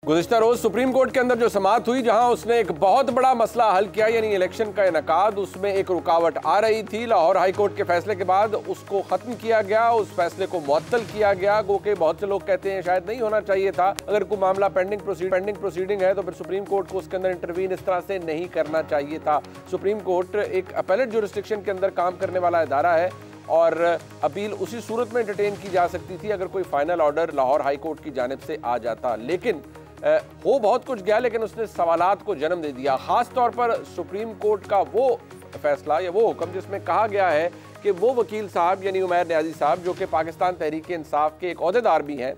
गुज़िश्ता रोज supreme court के अंदर जो समाअत हुई, जहां उसने एक बहुत बड़ा मसला हल किया, यानी इलेक्शन का इनेकाद। उसमें एक रुकावट आ रही थी। लाहौर हाई कोर्ट के फैसले के बाद उसको खत्म किया गया, उस फैसले को मुअत्तल किया गया। गो के बहुत से लोग कहते हैं शायद नहीं होना चाहिए था। अगर कोई मामला पेंडिंग प्रोसीडिंग है तो फिर सुप्रीम कोर्ट को उसके अंदर इंटरवीन इस तरह से नहीं करना चाहिए था। सुप्रीम कोर्ट एक अपीलेट ज्यूरिसडिक्शन के अंदर काम करने वाला इदारा है और अपील उसी सूरत में एंटरटेन की जा सकती थी अगर कोई final order Lahore high court की जानिब से आ जाता। लेकिन हो बहुत कुछ गया, लेकिन उसने सवालात को जन्म दे दिया। खास तौर पर सुप्रीम कोर्ट का वो फैसला या वो हुक्म जिसमें कहा गया है कि वो वकील साहब यानी उमैर न्याजी साहब, जो कि पाकिस्तान तहरीक इंसाफ के एक ओहदेदार भी हैं,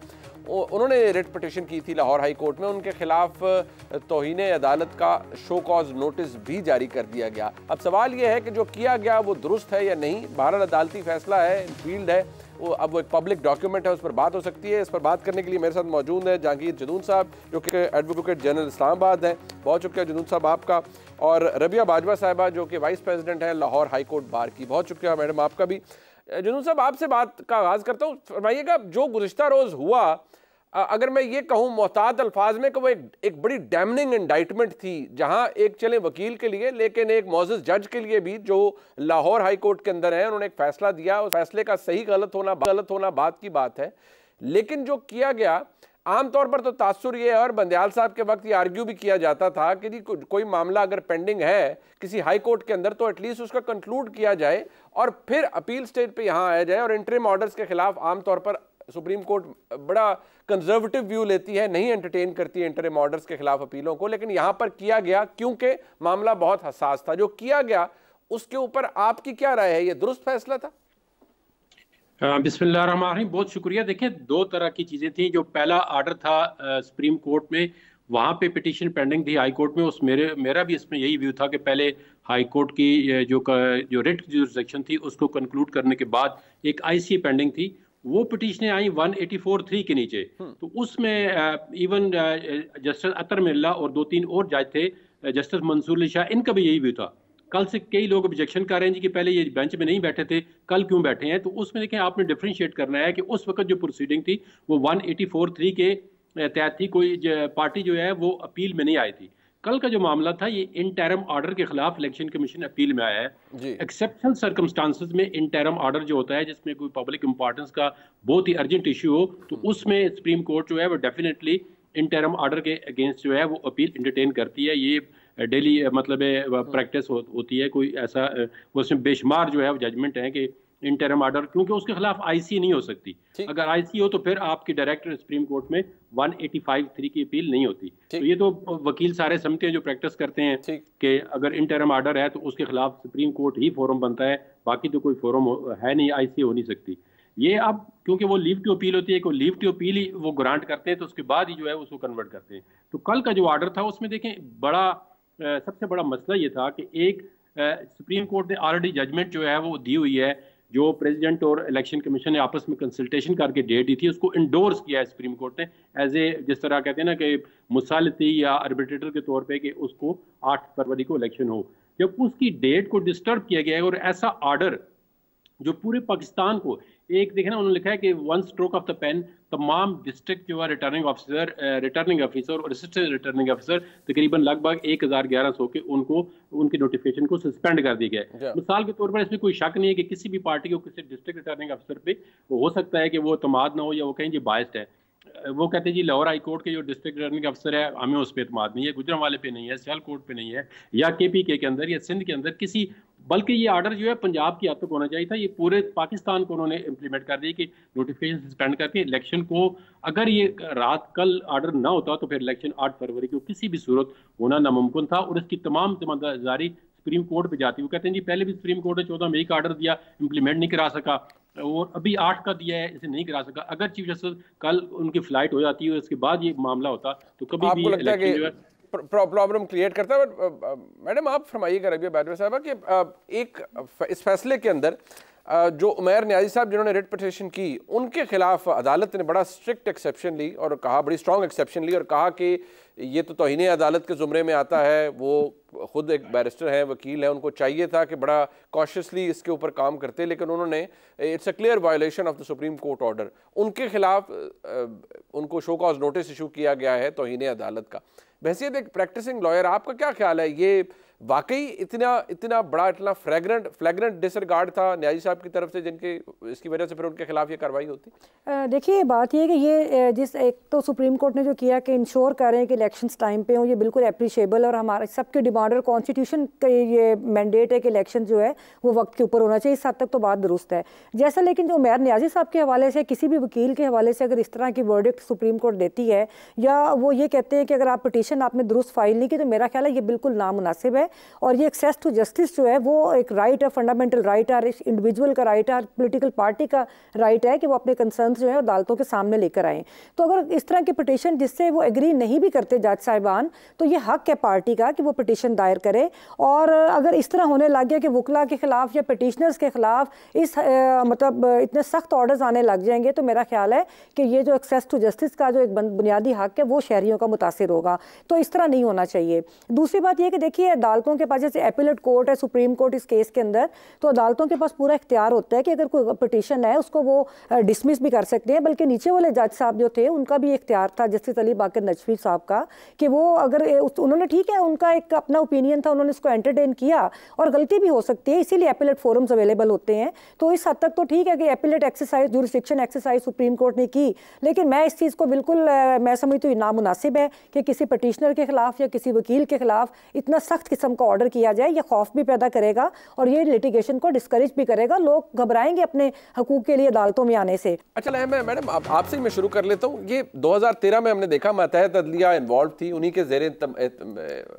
उन्होंने रिट पिटिशन की थी लाहौर हाई कोर्ट में। उनके खिलाफ तौहीन अदालत का शो कॉज नोटिस भी जारी कर दिया गया। अब सवाल यह है कि जो किया गया वो दुरुस्त है या नहीं। बहरहाल अदालती फैसला है, फील्ड है, वो अब वो एक पब्लिक डॉक्यूमेंट है, उस पर बात हो सकती है। इस पर बात करने के लिए मेरे साथ मौजूद है जहांगीर जदून साहब, जो कि एडवोकेट जनरल इस्लामाबाद हैं। बहुत शुक्रिया जदून साहब आपका। और रबिया बाजवा साहिबा, जो कि वाइस प्रेसिडेंट हैं लाहौर हाई कोर्ट बार की। बहुत शुक्रिया मैडम आपका भी। जदून साहब, आपसे बात का आगाज़ करता हूँ। फरमाइएगा, जो गुज़िश्ता रोज़ हुआ, अगर मैं ये कहूँ मोहतात अल्फाज में कि वो एक बड़ी डैमनिंग इंडाइटमेंट थी, जहां एक चले वकील के लिए लेकिन एक मोअज़्ज़ज़ जज के लिए भी जो लाहौर हाई कोर्ट के अंदर है, उन्होंने एक फैसला दिया। उस फैसले का सही गलत होना बात की बात है। लेकिन जो किया गया, आमतौर पर तो तासुर ये है, और बंदयाल साहब के वक्त ये आर्ग्यू भी किया जाता था कि जी कोई मामला अगर पेंडिंग है किसी हाई कोर्ट के अंदर तो एटलीस्ट उसका कंक्लूड किया जाए और फिर अपील स्टेज पे यहाँ आया जाए। और इंटरिम ऑर्डर्स के खिलाफ आमतौर पर सुप्रीम कोर्ट बड़ा कंजर्वेटिव व्यू लेती है, नहीं एंटरटेन करती है इंटरिम ऑर्डर्स के खिलाफ अपीलों को। लेकिन यहां पर किया गया, क्योंकि मामला बहुत हसास था। जो किया गया उसके ऊपर आपकी क्या राय है? ये दुरुस्त फैसला था? बिस्मिल्लाहिर्रहमानिर्रहीम, बहुत शुक्रिया। देखिए, दो तरह की चीज़ें थी। जो पहला ऑर्डर था सुप्रीम कोर्ट में, वहाँ पे पिटीशन पेंडिंग थी हाई कोर्ट में। उस मेरा भी इसमें यही व्यू था कि पहले हाई कोर्ट की जो रिट ज्यूरिसडिक्शन थी उसको कंक्लूड करने के बाद एक आईसी पेंडिंग थी। वो पिटीशनें आई 184(3) के नीचे। तो उसमें इवन जस्टिस अतर मिल्ला और 2-3 और जज थे, जस्टिस मंसूर अली शाह, इनका भी यही व्यू था। कल से कई लोग ऑब्जेक्शन कर रहे हैं जी कि पहले ये बेंच में नहीं बैठे थे, कल क्यों बैठे हैं। तो उसमें देखें, आपने डिफ्रेंशिएट करना है कि उस वक्त जो प्रोसीडिंग थी वो 184(3) के तहत थी। कोई पार्टी जो है वो अपील में नहीं आई थी। कल का जो मामला था ये इंटरम ऑर्डर के खिलाफ इलेक्शन कमीशन अपील में आया है। एक्सेप्शनल सर्कमस्टांसेस में इंटरम ऑर्डर जो होता है, जिसमें कोई पब्लिक इंपॉर्टेंस का बहुत ही अर्जेंट इशू हो, तो उसमें सुप्रीम कोर्ट जो है वो डेफिनेटली इंटरम ऑर्डर के अगेंस्ट जो है वो अपील इंटरटेन करती है। ये डेली मतलब प्रैक्टिस होती है। कोई ऐसा उसमें बेशुमार जो है वो जजमेंट है कि इंटरम ऑर्डर, क्योंकि उसके खिलाफ आईसी नहीं हो सकती। अगर आईसी हो तो फिर आपकी डायरेक्ट सुप्रीम कोर्ट में 185(3) की अपील नहीं होती। तो ये तो वकील सारे समझते हैं जो प्रैक्टिस करते हैं कि अगर इंटरम ऑर्डर है तो उसके खिलाफ सुप्रीम कोर्ट ही फोरम बनता है, बाकी तो कोई फोरम है नहीं, आईसी हो नहीं सकती। ये अब क्योंकि वो लीव टू अपील होती है, कोई लीव टू अपील ही वो ग्रांट करते हैं, तो उसके बाद ही जो है उसको कन्वर्ट करते हैं। तो कल का जो ऑर्डर था उसमें देखें, सबसे बड़ा मसला ये था कि एक सुप्रीम कोर्ट ने ऑलरेडी जजमेंट जो है वो दी हुई है, जो प्रेसिडेंट और इलेक्शन कमीशन ने आपस में कंसल्टेशन करके डेट दी थी, उसको इंडोर्स किया है सुप्रीम कोर्ट ने एज ए, जिस तरह कहते हैं ना कि मुसालती या आर्बिट्रेटर के तौर पे, कि उसको 8 फरवरी को इलेक्शन हो। जब उसकी डेट को डिस्टर्ब किया गया है और ऐसा ऑर्डर जो पूरे पाकिस्तान को एक, देखें ना, उन्होंने लिखा है कि 1 स्ट्रोक ऑफ द पेन तमाम डिस्ट्रिक्ट जो है रिटर्निंग ऑफिसर और असिस्टेंट रिटर्निंग ऑफिसर तकरीबन लगभग 1100 के उनको उनकी नोटिफिकेशन को सस्पेंड कर दिया गया है। मिसाल के तौर पर इसमें कोई शक नहीं है कि किसी भी पार्टी को किसी डिस्ट्रिक्ट रिटर्निंग ऑफिसर पे हो सकता है कि वो तमाद ना हो या वो कहें जी बायस्ड है। वो कहते हैं जी लाहौर हाई कोर्ट के जो डिस्ट्रिक्ट रिटर्निंग अफसर है, हमें उस पर एतमाद नहीं है, गुजरांवाले पे नहीं है, सियालकोट पे नहीं है, या KPK के अंदर या सिंध के अंदर किसी, बल्कि ये ऑर्डर जो है पंजाब की हद तक होना चाहिए था। ये पूरे पाकिस्तान को उन्होंने इम्प्लीमेंट कर दिया कि नोटिफिकेशन सस्पेंड करके इलेक्शन को, अगर ये रात कल ऑर्डर ना होता तो फिर इलेक्शन 8 फरवरी को किसी भी सूरत होना नामुमकिन था। और इसकी तमाम जिम्मेदारी सुप्रीम कोर्ट पे जाती है। वो कहते हैं जी पहले भी सुप्रीम कोर्ट ने 14 मई का ऑर्डर दिया, इम्प्लीमेंट नहीं करा सका, और अभी 8 का दिया है, इसे नहीं करा सका। अगर चीफ जस्टिस कल उनकी फ्लाइट हो जाती है और इसके बाद ये मामला होता तो कभी भी इलेक्शन जो है प्रॉब्लम क्रिएट करता है। मैडम आप फरमाइएगा रबिया बाजवा साहब कि एक इस फैसले के अंदर जो उमैर न्याजी साहब जिन्होंने रिट पिटीशन की, उनके खिलाफ अदालत ने बड़ा स्ट्रिक्ट एक्सेप्शन ली और कहा, बड़ी स्ट्रॉन्ग एक्सेप्शन ली और कहा कि ये तो तौहीन अदालत के जुमरे में आता है, वो खुद एक बैरिस्टर हैं, वकील हैं, उनको चाहिए था कि बड़ा कॉशियसली इसके ऊपर काम करते, लेकिन उन्होंने, it's a clear violation of the supreme court order, उनके खिलाफ उनको शो कॉज नोटिस इशू किया गया है तौहीन अदालत का। बहैसियत एक प्रैक्टिसिंग लॉयर आपका क्या ख्याल है, ये वाकई इतना बड़ा, इतना फ्लैग्रेंट डिसरिगार्ड था न्याजी साहब की तरफ से, जिनके इसकी वजह से फिर उनके खिलाफ ये कार्रवाई होती? देखिए बात ये है कि ये जिस एक तो सुप्रीम कोर्ट ने जो किया कि इंश्योर कर रहे हैं कि इलेक्शंस टाइम पे हो, ये बिल्कुल अप्रिशिएबल, और हमारे सबके डिमांड और कॉन्स्टिट्यूशन का ये मैंडेट है कि इलेक्शन जो है वो वक्त के ऊपर होना चाहिए। इस हद तक तो बात दुरुस्त है जैसा, लेकिन जो उमैर न्याजी साहब के हवाले से, किसी भी वकील के हवाले से अगर इस तरह की वर्डिक्ट सुप्रीम कोर्ट देती है, या वो ये कहते हैं कि अगर आप पिटीशन आपने दुरुस्त फाइल नहीं की, तो मेरा ख्याल है ये बिल्कुल नामुनासिब है। और ये एक्सेस टू जस्टिस जो है वो एक राइट है, फंडामेंटल राइट है, इंडिविजुअल का राइट है, पॉलिटिकल पार्टी का राइट है कि वो अपने कंसर्न जो है अदालतों के सामने लेकर आएँ। तो अगर इस तरह की पिटीशन जिससे वो एग्री नहीं भी करते जज साहिबान, तो ये हक है पार्टी का कि वो पिटीशन दायर करे। और अगर इस तरह होने लग गया कि वकला के खिलाफ या पिटीशनर्स के खिलाफ इस मतलब इतने सख्त ऑर्डर्स आने लग जाएंगे, तो मेरा ख्याल है कि ये जो एक्सेस टू जस्टिस का जो एक बुनियादी हक है वो शहरियों का मुतासिर होगा। तो इस तरह नहीं होना चाहिए। दूसरी बात यह कि देखिए अदालतों के पास, जैसे एपिलेट कोर्ट है, सुप्रीम कोर्ट इस केस के अंदर, तो अदालतों के पास पूरा इख्तियार होता है कि अगर कोई पिटीशन है उसको वो डिसमिस भी कर सकते हैं। बल्कि नीचे वाले जज साहब जो थे उनका भी इख्तियार था, जस्टिस अली बाकर नजफी साहब का, कि वो अगर उन्होंने, ठीक है उनका एक अपना ओपिनियन था, उन्होंने इसको एंटरटेन किया, और गलती भी हो सकती है, इसीलिए एपिलेट फोरम्स अवेलेबल होते हैं। तो इस हद तक तो ठीक है कि appellate exercise, jurisdiction exercise supreme court ने की, लेकिन मैं इस चीज़ को बिल्कुल मैं समझती हूँ नामुनासिब है कि किसी पिटीशनर के खिलाफ या किसी वकील के खिलाफ इतना सख्त किस्म का ऑर्डर किया जाए। यह खौफ भी पैदा करेगा और ये लिटिगेशन को डिस्करेज भी करेगा, लोग घबराएंगे अपने हकूक के लिए अदालतों में आने से। अच्छा मैडम आपसे मैं शुरू कर लेता हूँ। ये 2013 में हमने देखा मातहत अदलिया इन्वॉल्व थी, उन्हीं के ज़ेरे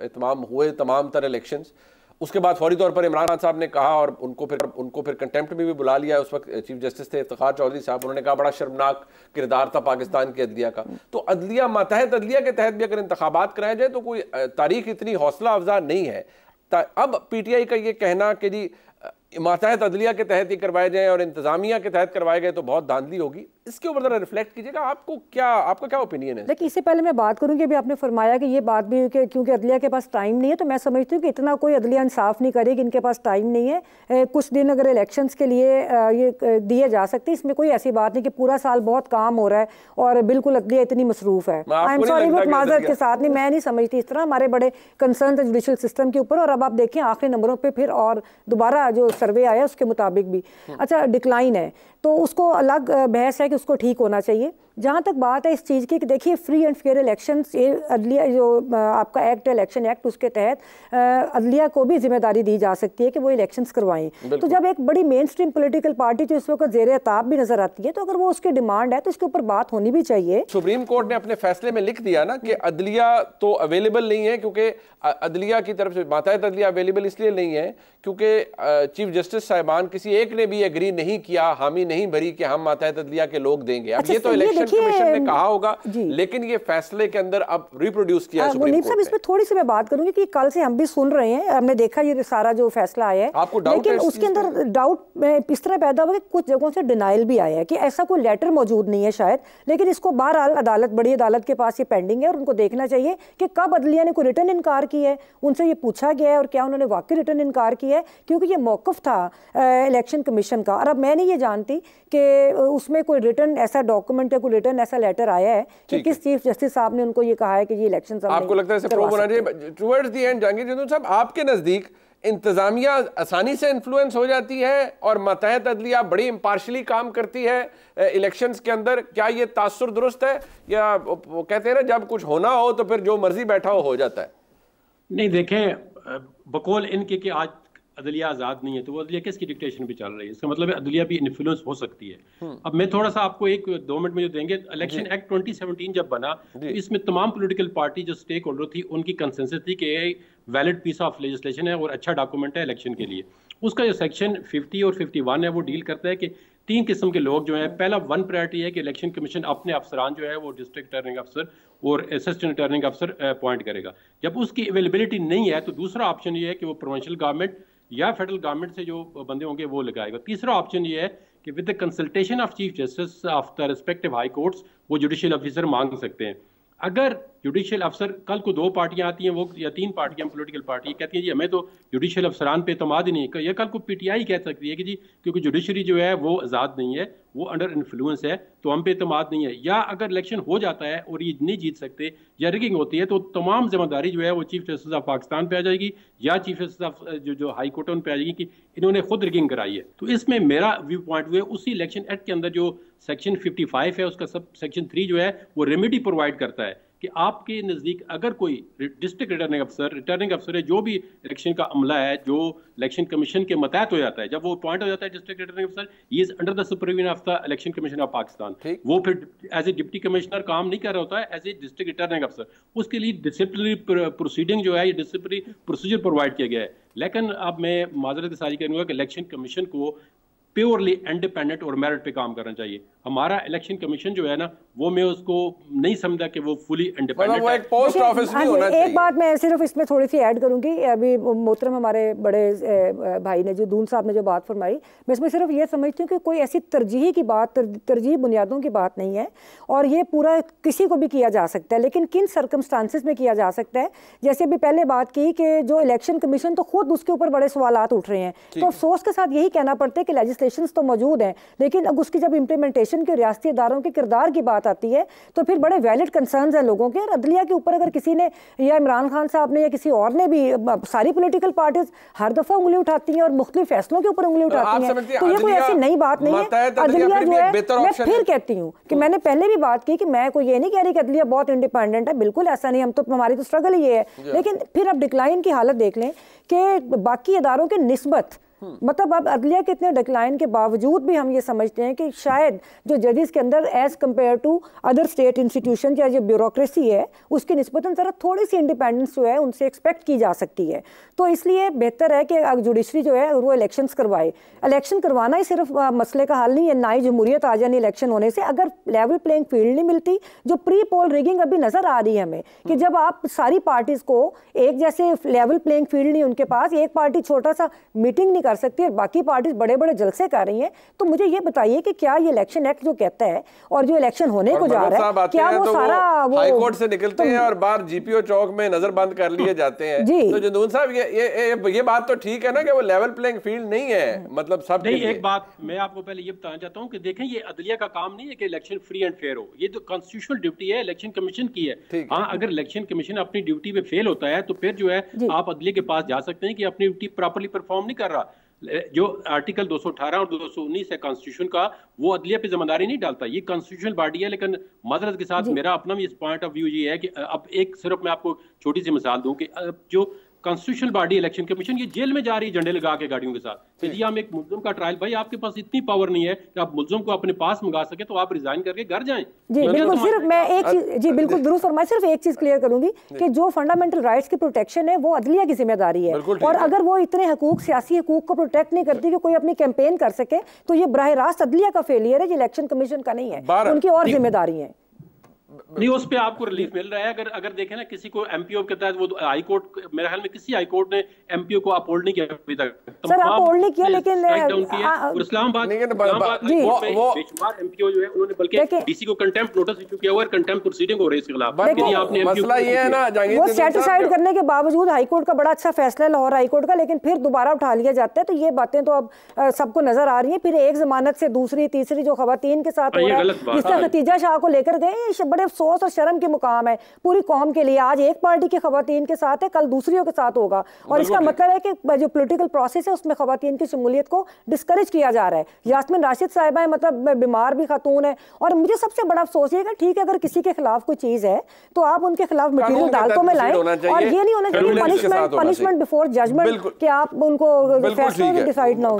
इत्माम हुए तमाम तर इलेक्शंस। उसके बाद फौरी तौर पर इमरान खान साहब ने कहा, और उनको फिर कंटेम्प्ट में भी बुला लिया। उस वक्त चीफ जस्टिस थे इफ्तिखार चौधरी साहब, उन्होंने कहा बड़ा शर्मनाक किरदार था पाकिस्तान की अदलिया का। तो अदलिया, मातहत अदलिया के तहत भी अगर इंतखाबात कराया जाए तो कोई तारीख इतनी हौसला अफजा नहीं है। अब पीटीआई का ये कहना कि जी मातहत अदलिया के तहत ही करवाए जाए और इंतजामिया के तहत करवाए गए तो बहुत धांधली होगी, इसके ऊपर जरा रिफ्लेक्ट कीजिएगा, आपका क्या ओपिनियन है? देखिए इससे पहले मैं बात करूंगी, अभी आपने फरमाया कि ये बात भी कि क्योंकि अदलिया के पास टाइम नहीं है, तो मैं समझती हूँ कि इतना कोई अदलिया इंसाफ नहीं करेगी, इनके पास टाइम नहीं है। कुछ दिन अगर इलेक्शंस के लिए ये दिए जा सकते हैं, इसमें कोई ऐसी बात नहीं कि पूरा साल बहुत काम हो रहा है और बिल्कुल अदलिया इतनी मसरूफ है। आई एम सॉरी, वो माजरत के साथ नहीं, मैं नहीं समझती इस तरह। हमारे बड़े कंसर्न थे जुडिशल सिस्टम के ऊपर, और अब आप देखें आखिरी नंबरों पर फिर और दोबारा जो सर्वे आया उसके मुताबिक भी अच्छा डिक्लाइन है, तो उसको अलग बहस है कि उसको ठीक होना चाहिए। जहाँ तक बात है इस चीज़ की कि देखिए फ्री एंड फेयर इलेक्शंस, ये अदलिया जो आपका एक्ट है इलेक्शन एक्ट, उसके तहत अदलिया को भी जिम्मेदारी दी जा सकती है कि वो इलेक्शंस करवाएं। तो जब एक बड़ी मेन स्ट्रीम पोलिटिकल पार्टी जो इस वक्त ज़ेरे अताब भी नजर आती है, तो अगर वो उसकी डिमांड है तो इसके ऊपर बात होनी भी चाहिए। सुप्रीम कोर्ट ने अपने फैसले में लिख दिया ना कि अदलिया तो अवेलेबल नहीं है, क्योंकि अदलिया की तरफ से मातहत अदलिया अवेलेबल इसलिए नहीं है क्योंकि चीफ जस्टिस साहिबान किसी एक ने भी एग्री नहीं किया, हामी नहीं भरी कि हम मातहत अदलिया के लोग देंगे। अब ये तो इलेक्शन कमीशन ने कहा होगा, लेकिन ये फैसले के अंदर अब रिप्रोड्यूस किया है सुप्रीम कोर्ट ने। इसमें थोड़ी सी मैं बात करूंगी कि कल से हम भी सुन रहे हैं, हमने देखा ये सारा जो फैसला आया है, आपको डाउट लेकिन उसके अंदर डाउट इस तरह पैदा हुआ कि कुछ जगहों से डिनाइल भी आया है कि ऐसा कोई लेटर मौजूद नहीं है शायद, लेकिन इसको बहरहाल अदालत, बड़ी अदालत के पास ये पेंडिंग है और उनको देखना चाहिए कि कब अदलिया ने कोई रिटर्न इनकार किया है, उनसे ये पूछा गया है और क्या उन्होंने वाकई रिटर्न इनकार किया है, क्योंकि ये मौक़िफ़ था इलेक्शन कमीशन का। और अब मैं नहीं ये जानती कि उसमें कोई रिटर्न ऐसा डॉक्यूमेंट या कोई रिटर्न ऐसा लेटर आया है कि किस चीफ जस्टिस साहब ने उनको ये कहा है कि ये इलेक्शन आपको लगता है प्रूव होना चाहिए। टुवर्ड्स द एंड जहांगीर जिंदू साहब, आपके नजदीक इंतजामिया आसानी से इन्फ्लुएंस हो जाती है और मातहत अदलिया बड़ी इम्पार्शली काम करती है इलेक्शंस के अंदर, क्या ये तासुर दुरुस्त है, या वो कहते हैं ना जब कुछ होना हो तो फिर जो मर्जी बैठा हो जाता है? नहीं, देखें बकौल इनके कि आज अदलिया आज़ाद नहीं है, तो वो अदलिया किसकी डिक्टेशन पे चल रही है? इसका मतलब है अदलिया भी इन्फ्लुएंस हो सकती है। अब मैं थोड़ा सा आपको 1-2 मिनट में जो देंगे, इलेक्शन एक्ट 2017 जब बना तो इसमें तमाम पॉलिटिकल पार्टी जो स्टेक होल्डर थी उनकी कंसेंसस थी कि वैलिड पीस ऑफ लेजिस्लेशन है और अच्छा डॉक्यूमेंट है इलेक्शन के लिए। उसका जो सेक्शन 50 और 51 है वो डील करता है कि 3 किस्म के लोग जो हैं, पहला 1 प्रायोरिटी है कि इलेक्शन कमीशन अपने अफसरान जो है वो डिस्ट्रिक्ट रिटर्निंग अफसर और असिस्टेंट रिटर्निंग अफसर अपॉइंट करेगा। जब उसकी अवेलेबिलिटी नहीं है तो दूसरा ऑप्शन ये है कि वो प्रोविंशियल गवर्नमेंट या फेडरल गवर्नमेंट से जो बंदे होंगे वो लगाएगा। तीसरा ऑप्शन ये है कि with the consultation of chief justice of the respective high courts वो जुडिशियल ऑफिसर मांग सकते हैं। अगर जुडिशियल अफसर, कल को 2 पार्टियां आती हैं, वो या 3 पार्टियां पॉलिटिकल पार्टी कहती हैं जी हमें तो जुडिशियल अफसरान पे एतमाद ही नहीं, या कल को पीटीआई कह सकती है कि जी क्योंकि जुडिशरी जो है वो आज़ाद नहीं है, वो अंडर इन्फ्लुएंस है, तो हम पे एतमाद नहीं है। या अगर इलेक्शन हो जाता है और ये नहीं जीत सकते या रिगिंग होती है, तो तमाम जिम्मेदारी जो है वो चीफ जस्टिस ऑफ पाकिस्तान पे आ जाएगी या चीफ जस्टिस ऑफ जो हाई कोर्ट उन पे आ जाएगी कि इन्होंने खुद रिगिंग कराई है। तो इसमें मेरा व्यू पॉइंट हुआ उसी इलेक्शन एक्ट के अंदर जो सेक्शन 55 है, उसका सब सेक्शन 3 जो है वो रेमेडी प्रोवाइड करता है कि आपके नज़दीक अगर कोई डिस्ट्रिक्ट रिटर्निंग अफसर है, जो भी इलेक्शन का अमला है, जो इलेक्शन कमीशन के मतहत हो जाता है, जब वो अपॉइंट हो जाता है डिस्ट्रिक्ट रिटर्निंग अफसर, he is under the supervision of the election commission of Pakistan. वो फिर एज ए डिप्टी कमिश्नर काम नहीं कर रहा होता है, एज ए डिस्ट्रिक्ट रिटर्निंग अफसर उसके लिए डिसिप्लिनरी प्रोसीडिंग जो है, ये डिसिप्लिनरी प्रोसीजर प्रोवाइड किया गया है। लेकिन अब मैं माजरत सारी करूंगा कि इलेक्शन कमीशन को प्योरली इंडिपेंडेंट और मेरिट पे काम करना चाहिए। हमारा इलेक्शन कमीशन जो है ना, वो मैं उसको नहीं समझा कि वो फुली इंडिपेंडेंट है। एक पोस्ट ऑफिस भी होना चाहिए। एक बात मैं सिर्फ इसमें थोड़ी सी ऐड करूंगी, अभी मोहतरम हमारे बड़े भाई ने जो दून साहब ने जो बात फरमाई, मैं इसमें सिर्फ ये समझती हूँ कि कोई ऐसी तरजीह की बात, तरजीह बुनियादों की बात नहीं है और ये पूरा किसी को भी किया जा सकता है, लेकिन किन सर्कमस्टांसिस में किया जा सकता है। जैसे अभी पहले बात की कि जो इलेक्शन कमीशन तो खुद उसके ऊपर बड़े सवालात उठ रहे हैं, तो अफसोस के साथ यही कहना पड़ता है कि लेजिस्लेशंस तो मौजूद हैं, लेकिन अब उसकी जब इम्प्लीमेंटेशन की रियासती इदारों के किरदार की बात आती है तो फिर बड़े वैलिड कंसर्न्स हैं लोगों के। और अदलिया के ऊपर अगर किसी ने या इमरान खान साहब ने या किसी और ने भी, सारी पॉलिटिकल पार्टीज हर दफा उंगली उठाती हैं और मुख्तलिफ फैसलों के ऊपर उंगली उठाती हैं, तो ये कोई ऐसी नई बात नहीं है। अदलिया जो है, मैं फिर कहती हूँ कि मैंने पहले भी बात की कि मैं कोई ये नहीं कह रही कि अदलिया बहुत इंडिपेंडेंट है, बिल्कुल ऐसा नहीं, हम तो, हमारी तो स्ट्रगल ही है। लेकिन फिर अब डिक्लाइन की हालत देख लें कि बाकी इदारों के निस्बत, मतलब अब अदलिया के इतने डिक्लाइन के बावजूद भी हम ये समझते हैं कि शायद जो जजेस के अंदर as compare to other state institution या जो ब्यूरोक्रेसी है उसकी निस्बतन ज़रा थोड़ी सी इंडिपेंडेंस जो है उनसे एक्सपेक्ट की जा सकती है। तो इसलिए बेहतर है कि जुडिशरी जो है वो इलेक्शंस करवाए। इलेक्शन करवाना ही सिर्फ मसले का हल नहीं है, ना ही जमहूरियत आ जानी इलेक्शन होने से। अगर लेवल प्लेइंग फील्ड नहीं मिलती, जो प्री पोल रिगिंग अभी नजर आ रही है हमें कि जब आप सारी पार्टीज को एक जैसे लेवल प्लेइंग फील्ड नहीं उनके पास, एक पार्टी छोटा सा मीटिंग नहीं कर सकती और बाकी पार्टीज बड़े बड़े जलसे कर रही हैं, तो मुझे ये बताइए कि क्या ये इलेक्शन एक्ट जो कहता है और जो इलेक्शन होने को जा रहा है, क्या वो सारा हाई कोर्ट से निकलते हैं और बाहर जीपीओ चौक में नजरबंद कर लिए जाते हैं। तो जदून साहब ये बात तो ठीक है ना कि वो लेवल प्लेइंग फील्ड नहीं है, मतलब सब नहीं। एक बात मैं आपको पहले ये बताना चाहता हूँ कि देखें, ये अदलिया का काम नहीं है कि इलेक्शन फ्री एंड फेयर हो, ये तो कॉन्स्टिट्यूशनल ड्यूटी है, इलेक्शन कमीशन की है। हाँ, अगर इलेक्शन कमीशन अपनी ड्यूटी पे फेल होता है तो फिर जो है आप अदलिया के पास जा सकते हैं कि अपनी ड्यूटी प्रॉपर्ली परफॉर्म नहीं कर रहा। जो आर्टिकल 218 और 219 है कॉन्स्टिट्यूशन का, वो अदलिया पे जिम्मेदारी नहीं डालता, ये कॉन्स्टिट्यूशनल बॉडी है। लेकिन माजरत के साथ मेरा अपना भी इस पॉइंट ऑफ व्यू ये है कि अब एक सिर्फ मैं आपको छोटी सी मिसाल दूं कि जो कॉन्स्टिट्यूशनल बॉडी इलेक्शन कमीशन, ये जेल में जा रही है झंडे लगा के गाड़ियों के साथ। यदि हम एक मुल्ज़िम का ट्रायल, भाई आपके पास इतनी पावर नहीं है कि आप मुल्ज़िम को अपने पास मंगा सके, तो आप रिजाइन करके घर जाएं। जी बिल्कुल, सिर्फ मैं एक चीज, जी बिल्कुल दुरुस्त फरमाया, सिर्फ एक चीज क्लियर करूंगी कि जो फंडामेंटल राइट्स की प्रोटेक्शन है वो अदलिया की जिम्मेदारी है, और अगर वो इतने हकूक, सियासी हकूक को प्रोटेक्ट नहीं करती कि कोई अपनी कैंपेन कर सके, तो ये बराह रास्त अदलिया का फेलियर है, ये इलेक्शन कमीशन का नहीं है, उनकी और जिम्मेदारी है। नहीं, उस पे आपको रिलीफ मिल रहा है। अगर देखें ना, किसी को एमपीओ के तहत वो हाई कोर्ट, मेरे ख्याल में किसी हाई कोर्ट ने एमपीओ को अपहोल्ड नहीं किया अभी तक। सर अपहोल्ड नहीं किया, लेकिन इस्लामाबाद बेशुमार एमपीओ जो है उन्होंने बल्कि डीसी को कंटेम्प्ट नोटिस इशू किया हुआ है, कंटेम्प्ट प्रोसीडिंग हो रही है इसके खिलाफ। यदि आपने मसला ये है ना, वो सेटिस्फाइड करने के बावजूद हाई कोर्ट का बड़ा अच्छा फैसला है लाहौर हाई कोर्ट का, लेकिन फिर दोबारा उठा लिया जाता है। तो ये बातें तो अब सबको नजर आ रही है। फिर एक जमानत से दूसरी तीसरी जो खवातीन के साथ हो रहा है, जिसका खतीजा शाह को लेकर गए, बड़े अफसोस और शर्म के मुकाम है पूरी कौम के लिए। आज एक पार्टी की खवातीन के साथ है, कल दूसरियों के साथ होगा, और इसका मतलब है कि जो पॉलिटिकल प्रोसेस है उसमें खवातीन की शमूलियत को डिस्करेज किया जा रहा है। यास्मीन राशिद साहिबा है, मतलब बीमार भी खातून है, और मुझे सबसे बड़ा अफसोस है कि ठीक है, अगर किसी के खिलाफ कोई चीज है तो आप उनके खिलाफ मटीरियल अदालतों में लाएं, और ये नहीं होना चाहिए पनिशमेंट बिफोर जजमेंट कि आप उनको फैसला डिसाइड ना हो।